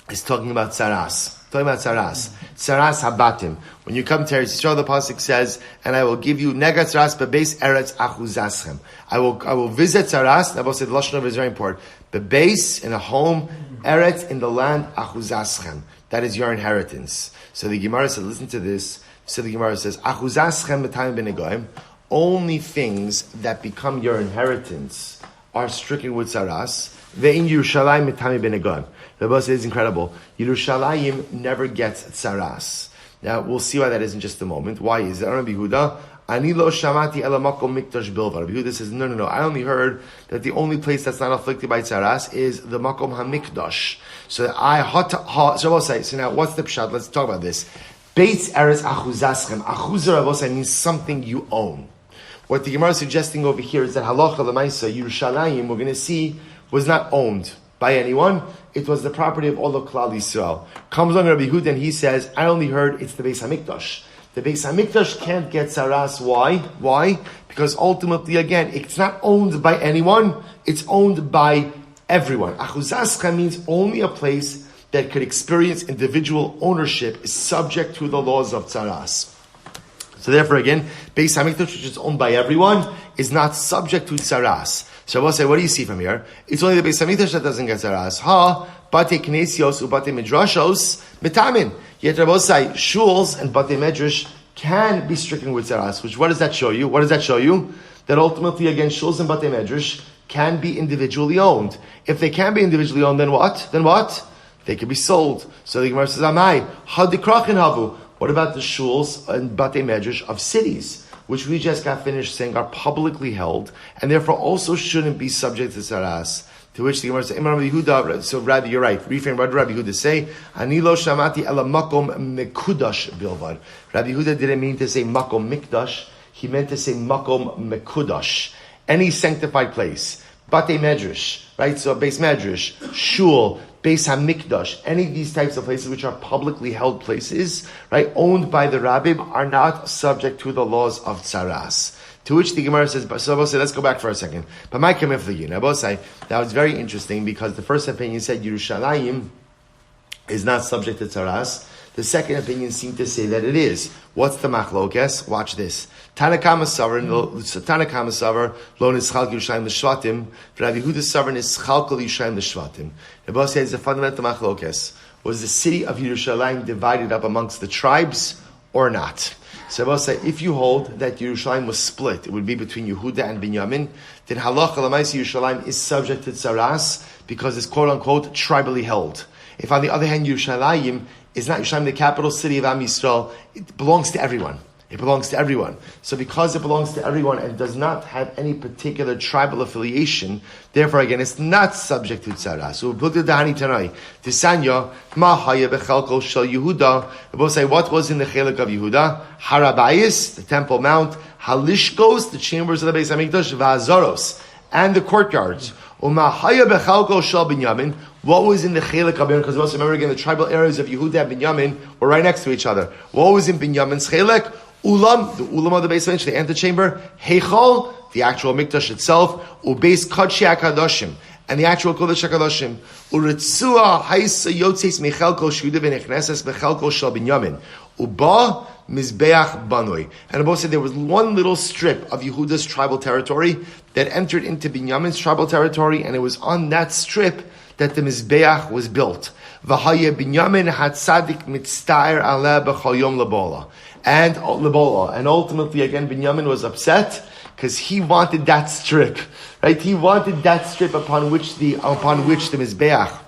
is talking about saras. Saras habatim. When you come to Eretz Yisrael, the pasuk says, "And I will give you negat saras bebeis eretz achuzaschem." I will visit saras. I will say the lashon of it is very important. Bebeis in a home, eretz in the land, achuzaschem. That is your inheritance. So the Gemara said, listen to this. So the Gemara says, achuzaschem b'tayim b'negoim. Only things that become your inheritance are stricken with saras. Ve'in Yerushalayim mitami b'negoim. The Rebbe says it's incredible. Yerushalayim never gets saras. Now we'll see why that is in just a moment. Why is it? Rabbi Yehuda, ani lo shamati ela makom mikdash bilvad. Rabbi Yehuda says no. I only heard that the only place that's not afflicted by saras is the makom hamikdash. So so now what's the pshat? Let's talk about this. Beitz eretz achuzaschem. Achuzah Rabbi means something you own. What the Gemara is suggesting over here is that halacha l'maisa Yerushalayim, we're going to see, was not owned by anyone. It was the property of all of Klal Yisrael. Comes along Rabbi Yehuda and he says, I only heard it's the Beis Hamikdash. The Beis Hamikdash can't get saras. Why? Because ultimately, again, it's not owned by anyone. It's owned by everyone. Achuzaschem means only a place that could experience individual ownership is subject to the laws of saras. So therefore, again, Beis Hamikdash, which is owned by everyone, is not subject to saras. So I will say, what do you see from here? It's only the Beis Hamikdash that doesn't get saras. Bate knesios ubate midrashos mitamin. Yet I will say, shuls and bate medrash can be stricken with saras. Which, what does that show you? That ultimately, again, shuls and bate medrash can be individually owned. If they can be individually owned, then what? They can be sold. So the Gemara says, Amai, hadikrachin havu. What about the shuls and batei medrash of cities, which we just got finished saying are publicly held, and therefore also shouldn't be subject to saras? To which the Gemara says, Rabbi Yehuda, so Rabbi, you're right. Reframe, what did Rabbi Yehuda say? Ani lo shamati ela makom mekudash bilvad. Rabbi Yehuda didn't mean to say makom mikdash. He meant to say makom mekudash. Any sanctified place. Batei medrash, right? So Beis Medrash, shul, Beis HaMikdash, any of these types of places which are publicly held places, right, owned by the rabbim, are not subject to the laws of tsaras. To which the Gemara says, so let's go back for a second. But my comment for you, that was very interesting because the first opinion said Yerushalayim is not subject to tsaras. The second opinion seemed to say that it is. What's the machlokes? Watch this. Tanakama Savar, lo nischalk Yerushalayim l'shvatim. Rabbi Yehuda Savar nischalk Yerushalayim l'shvatim. Rabbi says the fundamental machlokes. Was the city of Yerushalayim divided up amongst the tribes or not? So Rabbi say if you hold that Yerushalayim was split, it would be between Yehuda and Binyamin. Then halacha l'maisa Yerushalayim is subject to tsaras because it's quote unquote tribally held. If on the other hand Yerushalayim is not Yerushalayim, the capital city of Am Yisrael, it belongs to everyone. It belongs to everyone. So because it belongs to everyone and does not have any particular tribal affiliation, therefore again, it's not subject to tzara. So we looked at the Hani Tanai. Tisanya, ma haya bechelko shel Yehuda. We both say, what was in the chelik of Yehuda? Harabayis, the Temple Mount, Halishkos, the chambers of the Beis Hamikdash, Va'azaros, and the courtyards. Uma haya bechelko shel Binyamin. What was in the chelik of Binyamin? Because also remember again, the tribal areas of Yehuda and Binyamin were right next to each other. What was in Binyamin's chelik? Ulam, the ulam of the Beis Hamikdash, the antechamber. Heichal, the actual mikdash itself. Ubeis Kodshei HaKadoshim, and the actual Kodesh HaKadoshim. Uritzua haisa yotzes mechelko shuda v'nechneses mechelko shel Binyamin. Uba Mizbeach Banoi. And Abba said there was one little strip of Yehuda's tribal territory that entered into Binyamin's tribal territory, and it was on that strip that the Mizbeach was built. V'haya Binyamin hatzadik mitztair aleh b'chol yom lebola. And ultimately again Binyamin was upset because he wanted that strip, right? He wanted that strip upon which the Mizbeach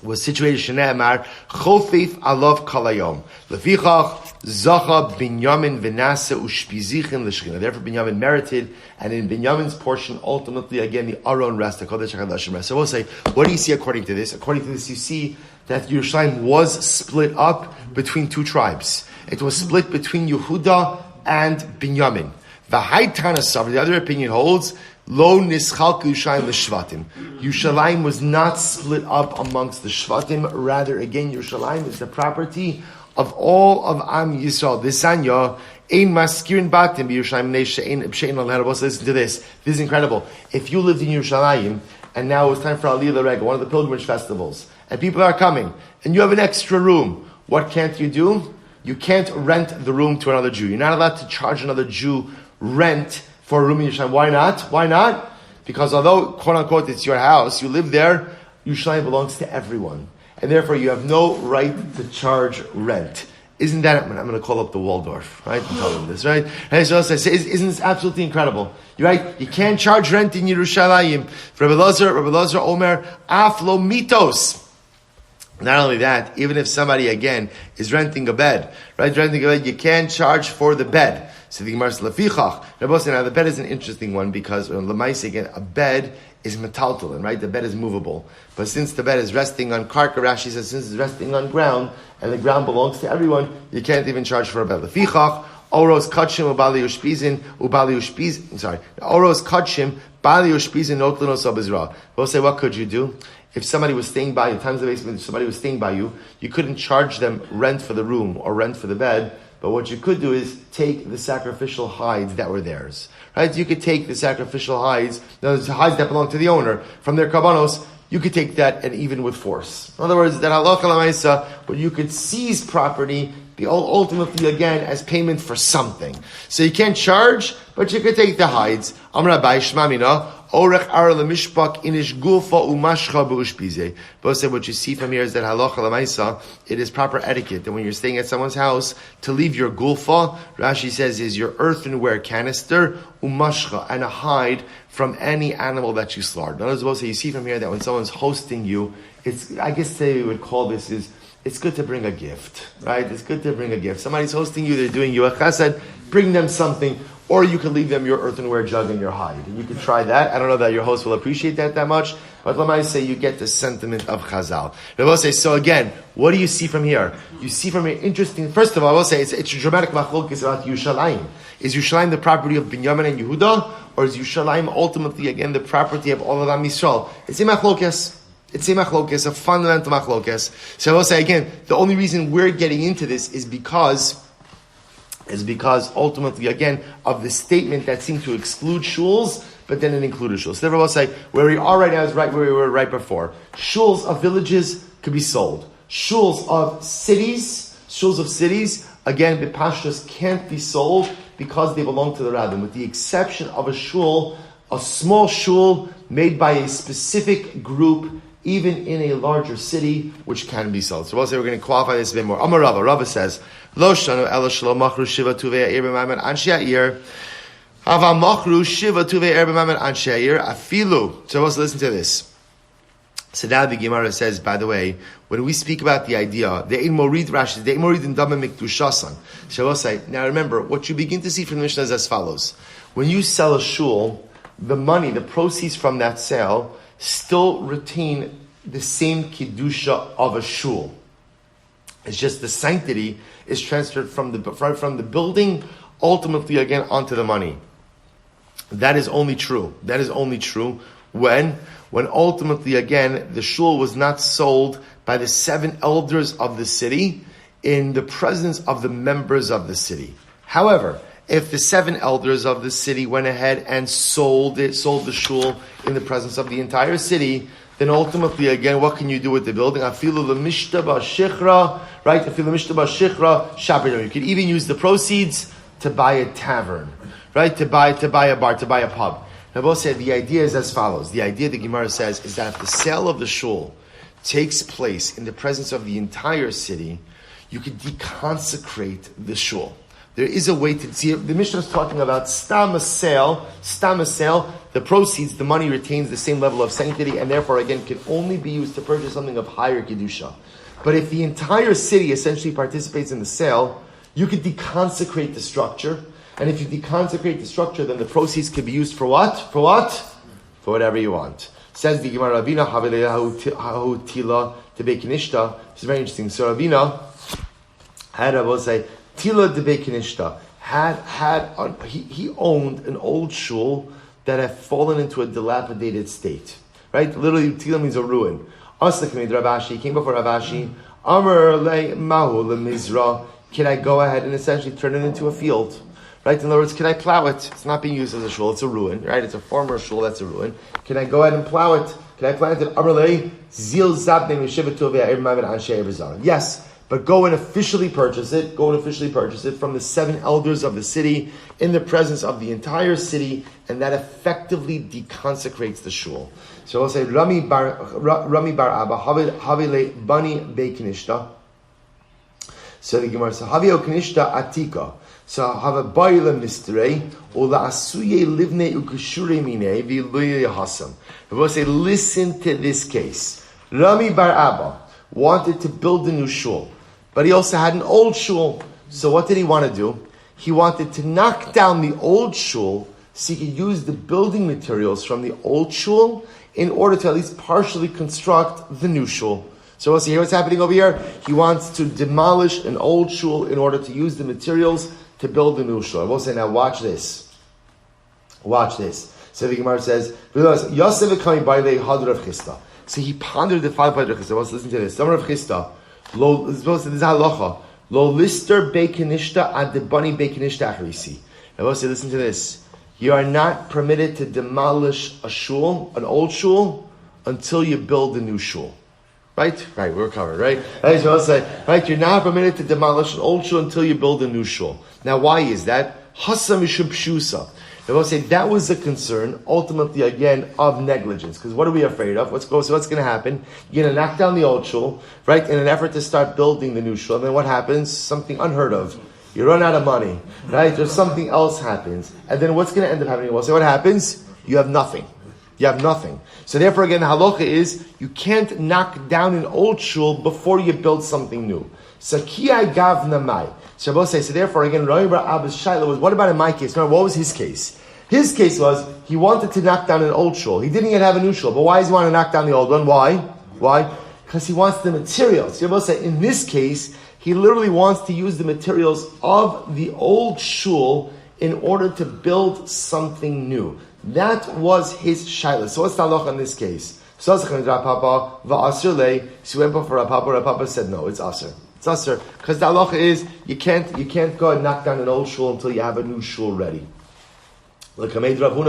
was situated. Shneimar chofif alav kalayom lefichach zacha Binyamin v'nasa ushpizichin l'shchina. Therefore Binyamin merited, and in Binyamin's portion ultimately again the Aron rest, the Kodesh HaKadoshim rest. So we'll say, what do you see according to this? According to this, you see that Yerushalayim was split up between two tribes. It was split between Yehuda and Binyamin. V'haytana Savra, the other opinion holds, Lo nischalku Yerushalayim l'shvatim. Yerushalayim was not split up amongst the shvatim. Rather, again, Yerushalayim is the property of all of Am Yisrael. Desanya ein maskirin batim b'Yerushalayim she'ein al herabos. Listen to this. This is incredible. If you lived in Yerushalayim and now it's time for Aliyah L'Rega, one of the pilgrimage festivals, and people are coming, and you have an extra room, what can't you do? You can't rent the room to another Jew. You're not allowed to charge another Jew rent for a room in Yerushalayim. Why not? Why not? Because although, quote unquote, it's your house, you live there, Yerushalayim belongs to everyone. And therefore you have no right to charge rent. Isn't that, I'm going to call up the Waldorf, right? And tell them this, right? And so I say, isn't this absolutely incredible? You're right, you can't charge rent in Yerushalayim. Rabbi Elisar Omer, af lo mitos. Not only that, even if somebody, again, is renting a bed, right? Renting a bed, you can't charge for the bed. So the Gemara says, lefichach. Now the bed is an interesting one because, l'maisa, again, a bed is metaltalin, right? The bed is movable. But since the bed is resting on karka, Rashi says, since it's resting on ground, and the ground belongs to everyone, you can't even charge for a bed. Lefichach, oros kachim ubali ushpizin, oros kachim, bali ushpizin, notlanos abizra. We'll say, what could you do? If somebody was staying by you, times the basement, if somebody was staying by you, you couldn't charge them rent for the room or rent for the bed, but what you could do is take the sacrificial hides that were theirs. Right? You could take the sacrificial hides, those hides that belong to the owner, from their kabanos, you could take that and even with force. In other words, that halacha l'maisa, where you could seize property, be ultimately again as payment for something. So you can't charge, but you could take the hides. Amra bai shmamina. Orech ar lemishpak inish gulfa umashcha b'ushpize. Both say what you see from here is that halacha l'maisa, it is proper etiquette that when you're staying at someone's house to leave your gulfa, Rashi says, is your earthenware canister umashcha, and a hide from any animal that you slaughtered. In other words, you see from here that when someone's hosting you, it's, I guess they would call this is, it's good to bring a gift, right? It's good to bring a gift. Somebody's hosting you, they're doing you a chesed, bring them something. Or you could leave them your earthenware jug and your hide. And you could try that. I don't know that your host will appreciate that much, but let me say you get the sentiment of Chazal. I will say, so again, what do you see from here? You see from here, interesting, first of all, I will say, it's a dramatic machlokes about Yerushalayim. Is Yerushalayim the property of Binyamin and Yehuda? Or is Yerushalayim ultimately, again, the property of all of Am Yisrael? It's a machlokes. It's a machlokes, a fundamental machlokes. So I will say, again, the only reason we're getting into this is because ultimately, again, of the statement that seemed to exclude shuls, but then it included shuls. So therefore, we'll say, where we are right now is right where we were right before. Shuls of villages could be sold. Shuls of cities, again, bipashtas can't be sold because they belong to the rabbin, with the exception of a shul, a small shul made by a specific group, even in a larger city, which can be sold. So we'll say we're going to qualify this a bit more. Amar Rava says, Lo shanu ela shelo machru shiva tuvei ha'ir b'mamen anshei ha'ir. Hava machru shiva tuvei ha'ir b'mamen anshei ha'ir afilu. So let's listen to this. So now the Gemara says, by the way, when we speak about the idea, the Ein Morid Rashi, the Ein Morid in Dama Mikdushasan. Shabbos. Now remember, what you begin to see from the Mishnah is as follows. When you sell a shul, the money, the proceeds from that sale, still retain the same Kiddusha of a shul. It's just the sanctity is transferred from the building, ultimately again onto the money. That is only true. That is only true when ultimately again the shul was not sold by the 7 elders of the city in the presence of the members of the city. However, if the 7 elders of the city went ahead and sold the shul in the presence of the entire city, then ultimately again, what can you do with the building? Afilu l'mishtaba shichra, right? Afilu l'mishtaba shichra shabbos. You could even use the proceeds to buy a tavern, right? To buy a bar, to buy a pub. Now, both said the idea is as follows. The idea the Gemara says is that if the sale of the shul takes place in the presence of the entire city, you could deconsecrate the shul. There is a way to see it. The Mishnah is talking about stam a sale, the proceeds, the money retains the same level of sanctity, and therefore again can only be used to purchase something of higher kedusha. But if the entire city essentially participates in the sale, you could deconsecrate the structure. And if you deconsecrate the structure, then the proceeds could be used for what? For what? For whatever you want. Says the Gemara, Ravina hahu tila tebei kinishta. It's very interesting. So Ravina had Rabbi say tila tebei kinishta he owned an old shul that had fallen into a dilapidated state. Right? Literally, tila means a ruin. He came before Ravashi. Amar le mahu le mizra. Can I go ahead and essentially turn it into a field? Right? In other words, can I plow it? It's not being used as a shul, it's a ruin, right? It's a former shul, that's a ruin. Can I go ahead and plow it? Can I plant it? Yes, but go and officially purchase it. Go and officially purchase it from the 7 elders of the city in the presence of the entire city, and that effectively deconsecrates the shul. So we'll say, Rami bar Abba, Havile bani bekinishta. So the Gemara says, Havio kinishta atika. So have a baila misterei ola asuye livne ukashure mine viluye hasam. I will say, listen to this case. Rami bar Abba wanted to build a new shul, but he also had an old shul. So what did he want to do? He wanted to knock down the old shul so he could use the building materials from the old shul in order to at least partially construct the new shul. So we'll see here what's happening over here. He wants to demolish an old shul in order to use the materials to build a new shul. I will say, now watch this. Watch this. So the Gemara says, so he pondered the 5 Padre Chista. Let's listen to this. Samar of Chista. This is halacha. Lo lister bekinishta ad debani bekinishta achrisi. I will say, listen to this. You are not permitted to demolish a shul, an old shul, until you build a new shul. Right? Right, we're covered, right? Right, so I'll say, right, you're not permitted to demolish an old shul until you build a new shul. Now, why is that? Hasa mishum pshusa. I will say that was a concern, ultimately, again, of negligence. Because what are we afraid of? What's going to happen? You're going to knock down the old shul, right, in an effort to start building the new shul. And then what happens? Something unheard of. You run out of money, right? Or something else happens. And then what's going to end up happening? We'll say what happens? You have nothing. You have nothing. So therefore, again, the halacha is you can't knock down an old shul before you build something new. Sakiyai gav namai. Shabbos says, so therefore, again, Rabbi Abba's shaila was, what about in my case? Remember, what was his case? His case was, he wanted to knock down an old shul. He didn't yet have a new shul. But why does he want to knock down the old one? Why? Why? Because he wants the materials. Shabbos said, in this case, he literally wants to use the materials of the old shul in order to build something new. That was his shaila. So what's the halacha in this case? So he went before Rapapa said, no, it's aser. It's aser. Because the halacha is, you can't go and knock down an old shul until you have a new shul ready. He went before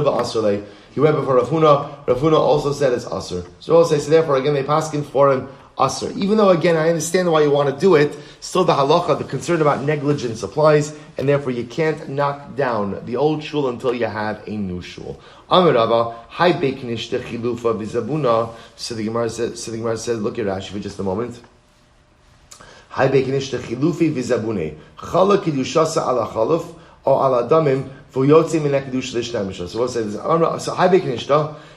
Rav Huna. Rav Huna also said it's aser. So we'll say, so therefore, again, they paskin for him aser. Even though, again, I understand why you want to do it, still the halacha, the concern about negligence applies, and therefore you can't knock down the old shul until you have a new shul. Amar Rava, hai beiknish chilufa v'zabuna. So the Gemara says, look at Rashi for just a moment. Hai beiknish chilufi v'zabune. Chala kidushasa ala chaluf, or ala damim, v'yotzi mineh kidush l'shnei mishah. So we'll say this. So hai beiknish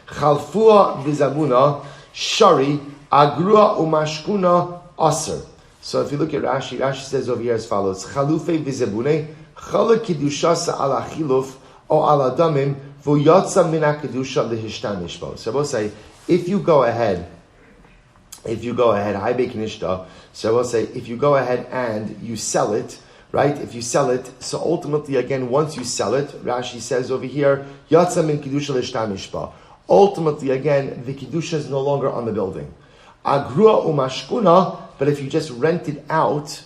chalfua v'zabuna. Shari, agrua umashkuna aser. So if you look at Rashi, Rashi says over here as follows: Chalufe v'zebune, chala kidushasa ala chiluf o ala damim v'yotza min kedusha lehishtamesh bo. So I will say, if you go ahead, high bekinishta. So I will say, if you go ahead and you sell it, right? If you sell it, so ultimately, again, once you sell it, Rashi says over here, yotza min kedusha lehishtamesh bo. Ultimately, again, the kedusha is no longer on the building. Agrua umashkuna. But if you just rent it out,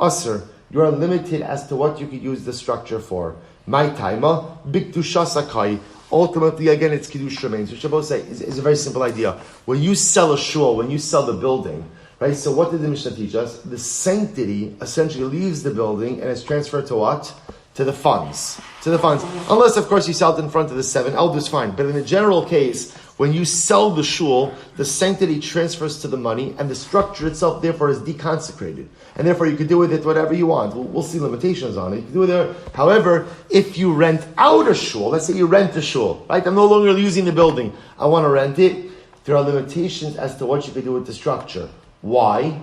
aser, you are limited as to what you could use the structure for. My taima, bikdusha sakai. Ultimately, again, it's kiddush remains, which I both say is a very simple idea. When you sell a shul, when you sell the building, right? So what did the Mishnah teach us? The sanctity essentially leaves the building and is transferred to what? To the funds. Unless, of course, you sell it in front of the 7 elders, fine. But in a general case, when you sell the shul, the sanctity transfers to the money, and the structure itself, therefore, is deconsecrated. And therefore, you could do with it whatever you want. We'll see limitations on it. You can do it there. However, if you rent out a shul, let's say you rent a shul, right? I'm no longer using the building. I want to rent it. There are limitations as to what you can do with the structure. Why?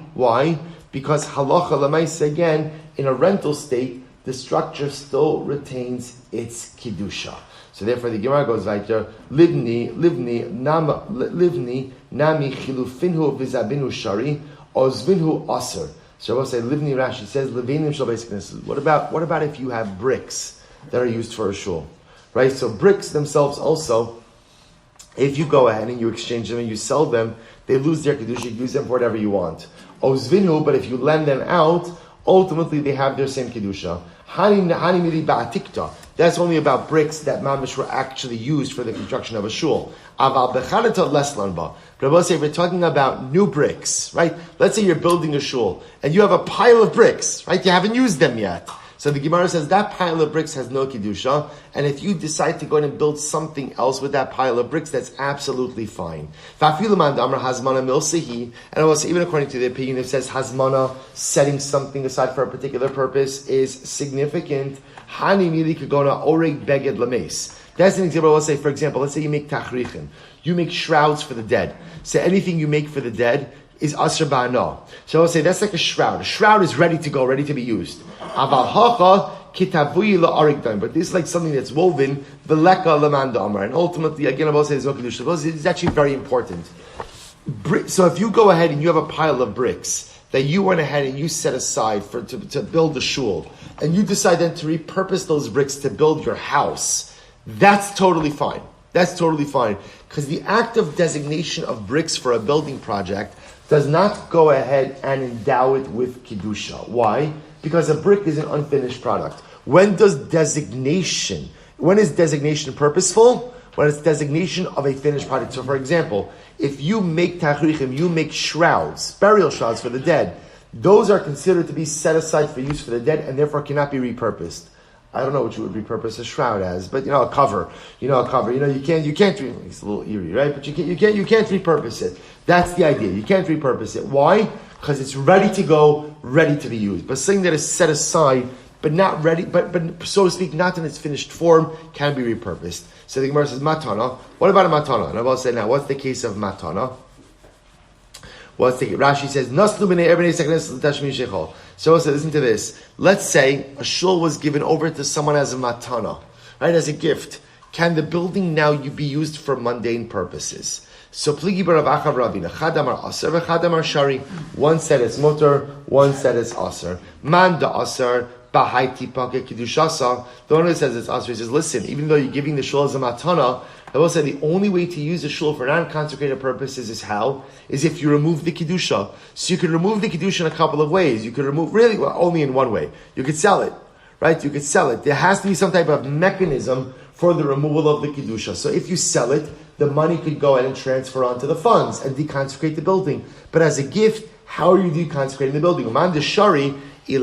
Because halacha l'maisa, again, in a rental state, the structure still retains its kedusha. So therefore, the Gemara goes weiter. Livni nami chilufinhu v'zabinu shari ozvinhu aser. So I will say livni. Rashi says levinim shall basically. What about if you have bricks that are used for a shul, right? So bricks themselves also, if you go ahead and you exchange them and you sell them, they lose their kedusha. You use them for whatever you want. Ozvinhu, but if you lend them out, ultimately they have their same kedusha. That's only about bricks that mamish were actually used for the construction of a shul. But I will say, if we're talking about new bricks, right? Let's say you're building a shul and you have a pile of bricks, right? You haven't used them yet. So the Gemara says that pile of bricks has no kedusha, and if you decide to go in and build something else with that pile of bricks, that's absolutely fine. And I will say, even according to the opinion, it says hazmana, setting something aside for a particular purpose, is significant. Hani mili kagona oreg beged lames. That's an example. I will say, for example, let's say you make tachrichin, you make shrouds for the dead. So anything you make for the dead is asr ba'ano. So I will say that's like a shroud. A shroud is ready to go, ready to be used. Aval hacha kitavuyi la'arigdaim. But this is like something that's woven v'leka lamanda amar. And ultimately, again, I will say there's no kedusha. It's actually very important. So if you go ahead and you have a pile of bricks that you went ahead and you set aside to build the shul, and you decide then to repurpose those bricks to build your house, that's totally fine. That's totally fine. Because the act of designation of bricks for a building project does not go ahead and endow it with kedusha. Why? Because a brick is an unfinished product. When is designation purposeful? When it's designation of a finished product. So for example, if you make tachrichim, you make shrouds, burial shrouds for the dead, those are considered to be set aside for use for the dead and therefore cannot be repurposed. I don't know what you would repurpose a shroud as, but a cover. You can't. It's a little eerie, right? But you can't repurpose it. That's the idea. You can't repurpose it. Why? Because it's ready to go, ready to be used. But something that is set aside, but not ready, but so to speak, not in its finished form, can be repurposed. So the Gemara says matana. What about a matana? And I will say now, what's the case of matana? Rashi says, Naslu b'nei erbnei seknes l'tashmin shechol. So listen to this. Let's say a shul was given over to someone as a matana, right, as a gift. Can the building now be used for mundane purposes? So pligi barav achav ravina. Chadamar aser v'chadamar shari. One said it's mutter, one said it's aser. Man da aser. The one who says it's aser, he says, listen, even though you're giving the shul as a matana, I will say the only way to use the shul for non-consecrated purposes is how? Is if you remove the kedusha. So you can remove the kedusha in a couple of ways. You could remove, only in one way. You could sell it, right? You could sell it. There has to be some type of mechanism for the removal of the kedusha. So if you sell it, the money could go ahead and transfer onto the funds and deconsecrate the building. But as a gift, how are you deconsecrating the building? Man shari. The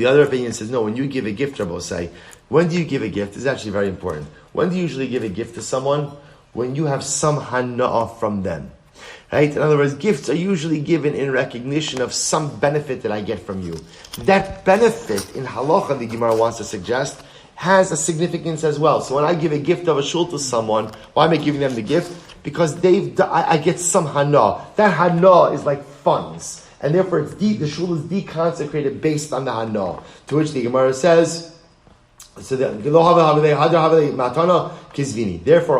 other opinion says, no, when you give a gift, Rabbi say, when do you give a gift? It's actually very important. When do you usually give a gift to someone? When you have some hana'ah from them. Right? In other words, gifts are usually given in recognition of some benefit that I get from you. That benefit in halacha, the Gemara wants to suggest, has a significance as well. So when I give a gift of a shul to someone, why am I giving them the gift? Because I get some hana. That hana is like funds. And therefore the shul is deconsecrated based on the hana. To which the Gemara says, therefore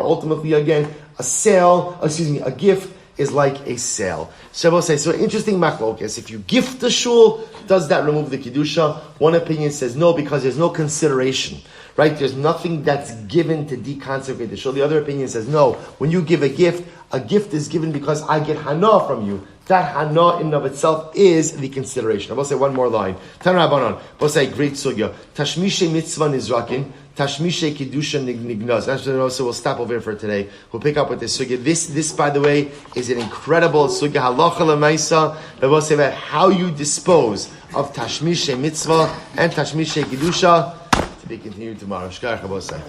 ultimately again, a gift is like a sale. Shabbos says, so interesting machlokes. If you gift the shul, does that remove the kedusha? One opinion says no, because there's no consideration. Right? There's nothing that's given to deconsecrate the shul. The other opinion says no. When you give a gift is given because I get hana from you. That hana in and of itself is the consideration. I will say one more line. Tan Rabbanon. I will say great sugya. Tashmishe mitzvah nizrakin. Tashmishe kedusha nignaz. So we'll stop over here for today. We'll pick up with this sugya. This, by the way, is an incredible sugya. Halacha lemaisa. I will say about how you dispose of tashmishe mitzvah and tashmishe kedusha. To be continued tomorrow. Shkar Chabosai.